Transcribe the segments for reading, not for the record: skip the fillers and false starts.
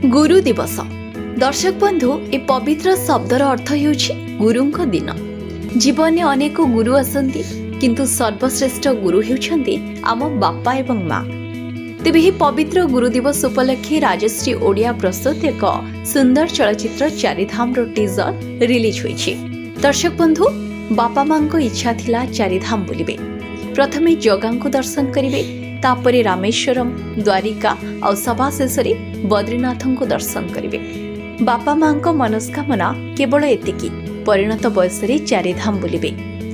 गुरु दिवस दर्शक बंधु ए पवित्र शब्दर अर्थ हेउछि गुरुंक दिन। जीवन में अनेक गुरु आसंती किंतु सर्वश्रेष्ठ गुरु हेउछंती आम बापा एवं माँ। तेबे ही पवित्र गुरु दिवस उपलक्षे राजश्री ओडिया प्रस्तुत एक सुंदर चलचित्र चारिधाम रो टीजर रिलीज होइछि। दर्शक बंधु बापा माँ को इच्छा थिला चारिधाम बुलिबे। प्रथमे जगांको दर्शन करिवे, तापरे रामेश्वरम, द्वारिका और सभा शेषे बद्रीनाथों को दर्शन करिवे। बापा माँ को मनस्कामना केवल एतिकी, परिणत बयस चारिधाम बुलिबे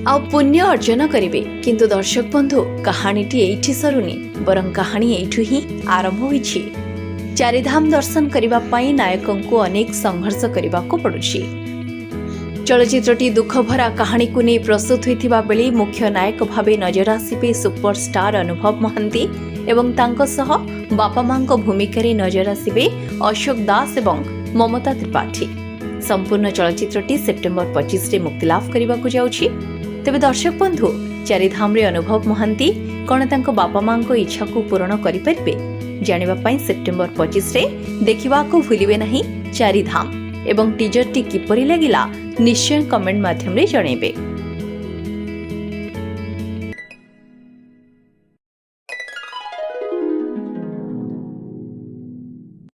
आ पुण्य अर्जन करिवे। किंतु दर्शक बंधु कहानीटी एइठी सरुनी, बरं कहानी एइठु ही आरंभ होइछि। चारिधाम दर्शन करिबा पई नायकों को अनेक संघर्ष करिबा को पड़ुछि। चलचित्रटी दुख भरा कहानी को नहीं प्रस्तुत होइथिबा बेले मुख्य नायक भावे नजर आसिबे सुपरस्टार अनुभव महांती एवं तांको सह बापा माँ को भूमिका रे नजर आसिबे अशोक दास एवं ममता त्रिपाठी। संपूर्ण चलचित्रटी सेप्टेम्बर 25 रे मुक्तिलाभ करने को जाउछि। तेबे दर्शक बंधु चारिधाम रे अनुभव महांती कौन तांको बापा माँ को इच्छा को पूर्ण करि परिबे जानिबा पई सेप्टेम्बर 25 रे देखिबा को भूलिबे नहीं चारिधाम। एवं टीजर टी किपरि लागिला निश्चय कमेंट माध्यम रे जणैबे।